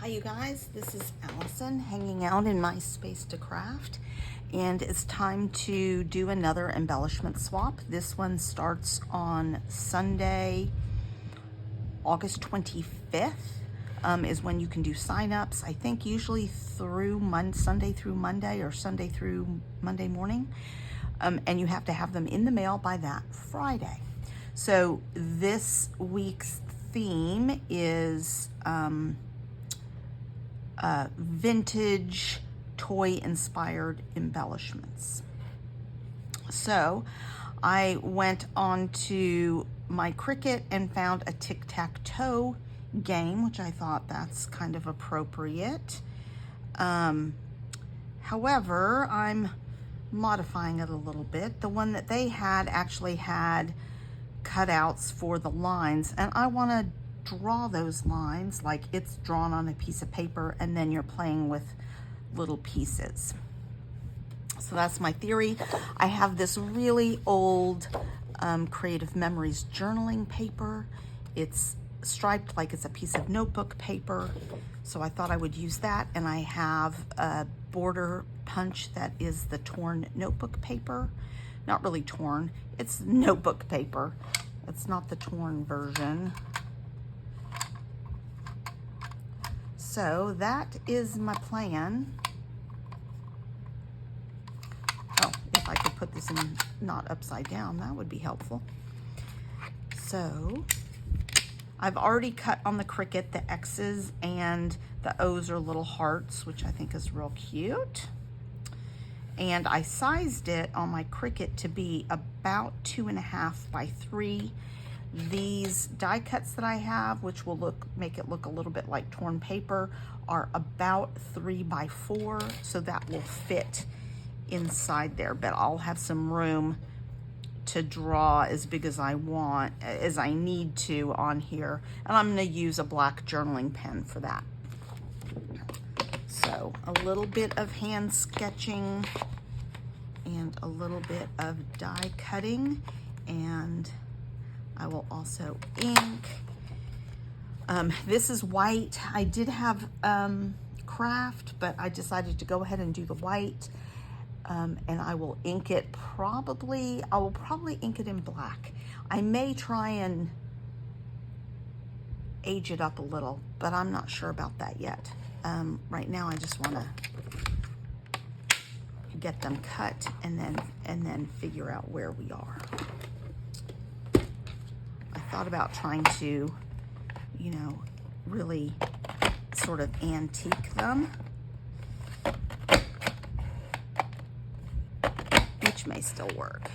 Hi you guys, this is Allison hanging out in my space to craft, and it's time to do another embellishment swap. This one starts on Sunday, August 25th is when you can do sign-ups. I think usually through Sunday through Monday or Sunday through Monday morning, and you have to have them in the mail by that Friday. So this week's theme is vintage toy inspired embellishments. So I went on to my Cricut and found a tic-tac-toe game, which I thought that's kind of appropriate. However, I'm modifying it a little bit. The one that they had actually had cutouts for the lines, and I want to draw those lines like it's drawn on a piece of paper, and then you're playing with little pieces. So that's my theory. I have this really old Creative Memories journaling paper. It's striped like it's a piece of notebook paper, so I thought I would use that. And I have a border punch that is the torn notebook paper. Not really torn, it's notebook paper. It's not the torn version. So that is my plan. Oh, if I could put this in not upside down, that would be helpful. So I've already cut on the Cricut the X's, and the O's are little hearts, which I think is real cute. And I sized it on my Cricut to be about 2.5 by 3. These die cuts that I have, which will make it look a little bit like torn paper, are about 3 by 4, so that will fit inside there. But I'll have some room to draw as big as I want, as I need to on here. And I'm going to use a black journaling pen for that. So a little bit of hand sketching and a little bit of die cutting, and I will also ink. This is white. I did have craft, but I decided to go ahead and do the white, and I will ink it I will probably ink it in black. I may try and age it up a little, but I'm not sure about that yet. Right now I just want to get them cut and then figure out where we are. I thought about trying to, you know, really sort of antique them, which may still work.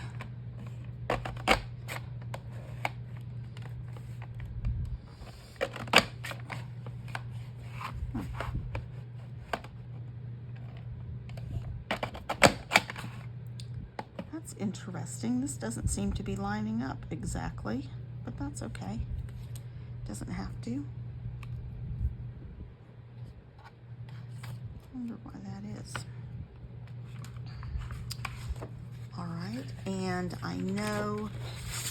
That's interesting. This doesn't seem to be lining up exactly, but that's okay. Doesn't have to. Wonder why that is. All right, and I know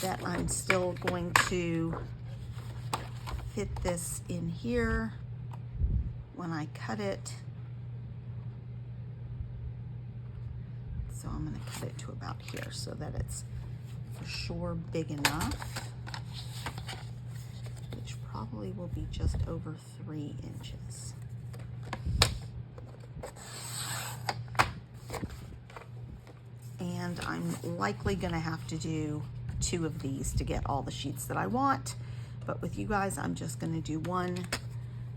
that I'm still going to fit this in here when I cut it. So I'm going to cut it to about here so that it's for sure big enough, which probably will be just over 3 inches. And I'm likely going to have to do 2 of these to get all the sheets that I want, but with you guys I'm just going to do 1,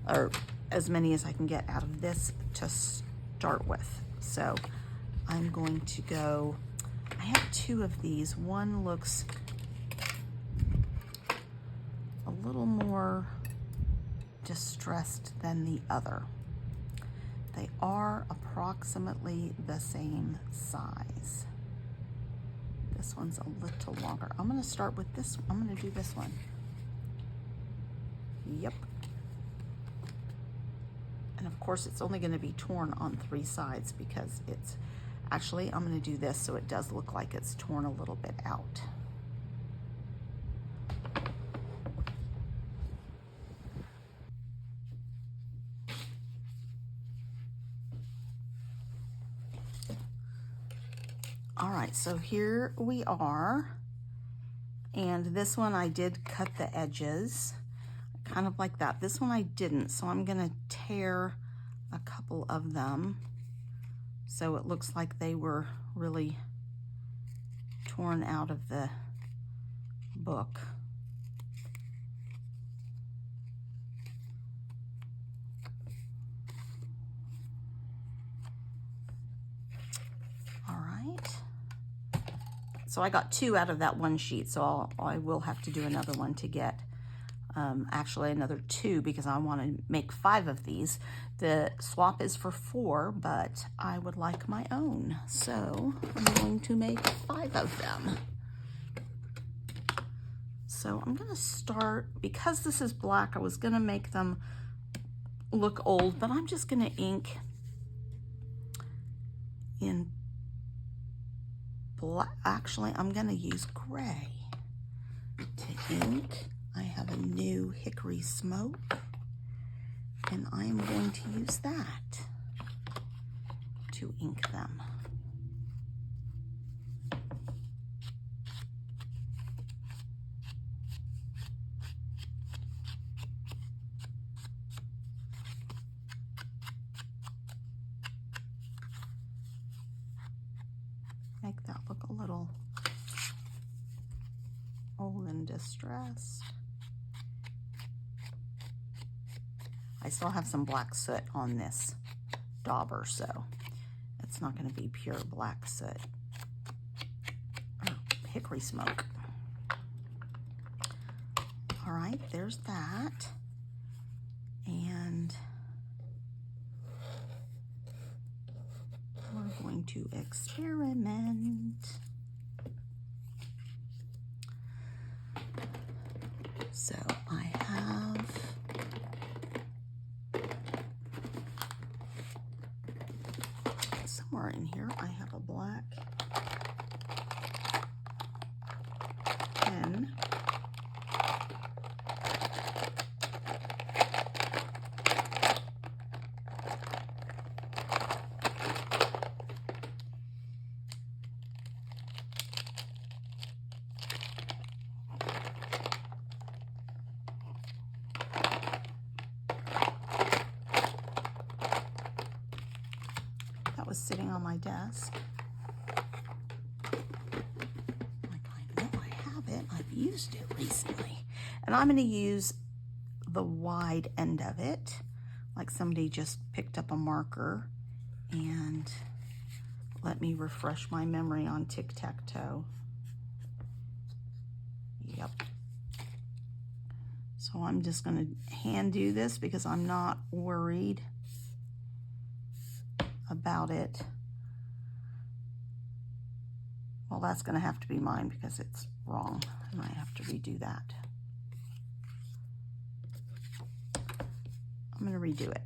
or as many as I can get out of this to start with. So I'm going to go, I have 2 of these. One looks a little more distressed than the other. They are approximately the same size. This one's a little longer. I'm going to start with this. I'm going to do this one. Yep. And of course it's only going to be torn on 3 sides because it's actually, I'm going to do this so it does look like it's torn a little bit out. right, so here we are. And this one I did cut the edges, kind of like that. This one I didn't, so I'm gonna tear a couple of them so it looks like they were really torn out of the book. All right. So I got 2 out of that one sheet, so I will have to do another one to get actually another 2 because I want to make 5 of these. The swap is for 4, but I would like my own, so I'm going to make 5 of them. So I'm going to start, because this is black, I was going to make them look old, but I'm just going to ink in black. Actually, I'm going to use gray to ink. I have a new hickory smoke, and I am going to use that to ink them. Make that look a little old and distressed. I still have some black soot on this dauber, so it's not going to be pure black soot or hickory smoke. All right, there's that. And we're going to experiment. So I have somewhere in here, I have a black pen. Was sitting on my desk. Like, I know I have it. I've used it recently. And I'm going to use the wide end of it. Like somebody just picked up a marker and let me refresh my memory on tic-tac-toe. Yep. So I'm just going to hand do this because I'm not worried about it. Well, that's going to have to be mine because it's wrong and I have to redo that. I'm going to redo it.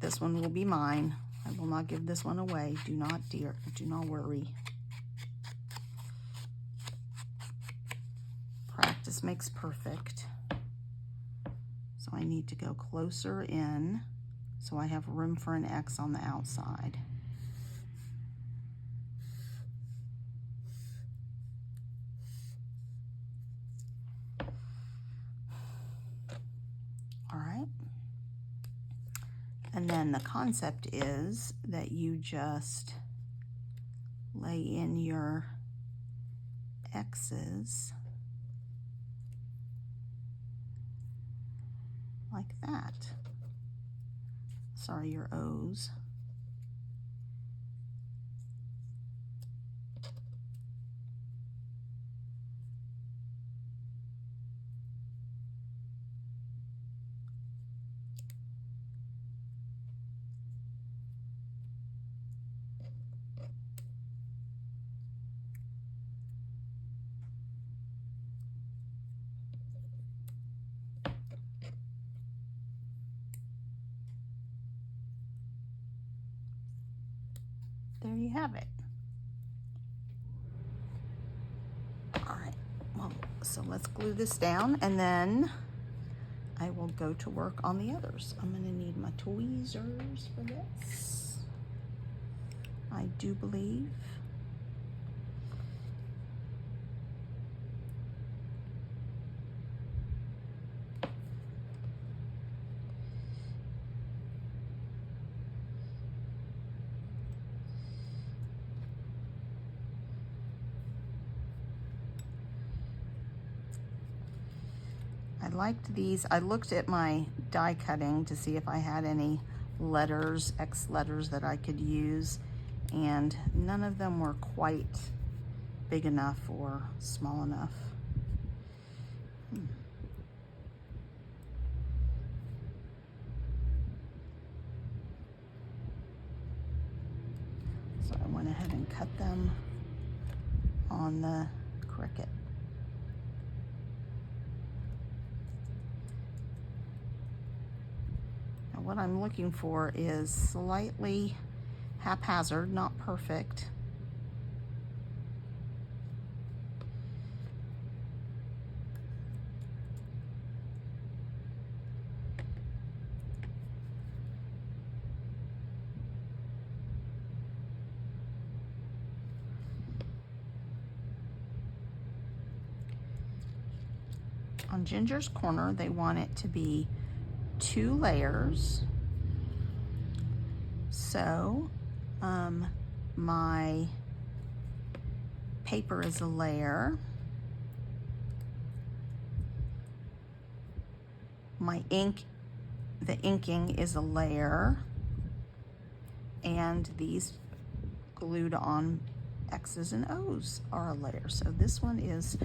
This one will be mine. I will not give this one away. Do not, dear, do not worry. Practice makes perfect. So I need to go closer in, so I have room for an X on the outside. All right. And then the concept is that you just lay in your X's like that. Sorry, your O's. There you have it. All right, well, so let's glue this down and then I will go to work on the others. I'm gonna need my tweezers for this. I do believe I liked these. I looked at my die cutting to see if I had any letters, X letters that I could use, and none of them were quite big enough or small enough. So I went ahead and cut them on the Cricut. Now what I'm looking for is slightly haphazard, not perfect. On Ginger's corner, they want it to be 2 layers. So my paper is a layer. My ink, the inking is a layer. And these glued on X's and O's are a layer. So this one is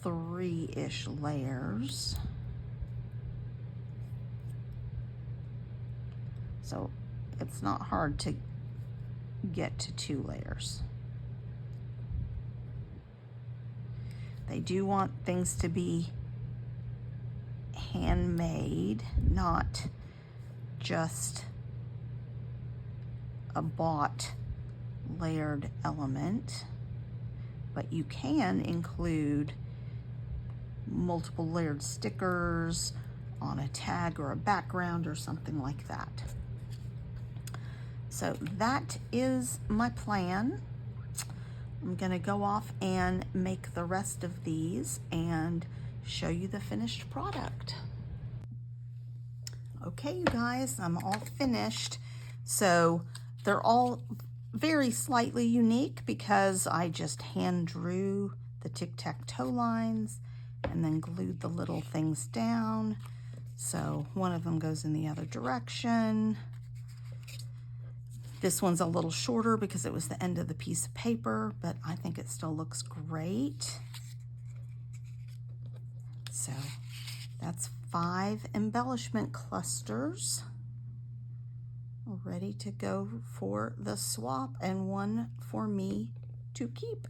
3-ish layers. So it's not hard to get to 2 layers. They do want things to be handmade, not just a bought layered element, but you can include multiple layered stickers on a tag or a background or something like that. So that is my plan. I'm gonna go off and make the rest of these and show you the finished product. Okay, you guys, I'm all finished. So they're all very slightly unique because I just hand drew the tic-tac-toe lines and then glued the little things down. So one of them goes in the other direction. This one's a little shorter because it was the end of the piece of paper, but I think it still looks great. So that's 5 embellishment clusters ready to go for the swap and one for me to keep.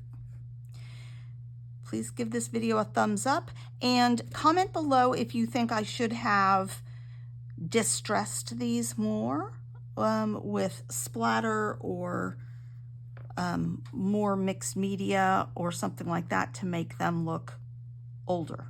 Please give this video a thumbs up and comment below if you think I should have distressed these more with splatter or more mixed media or something like that to make them look older.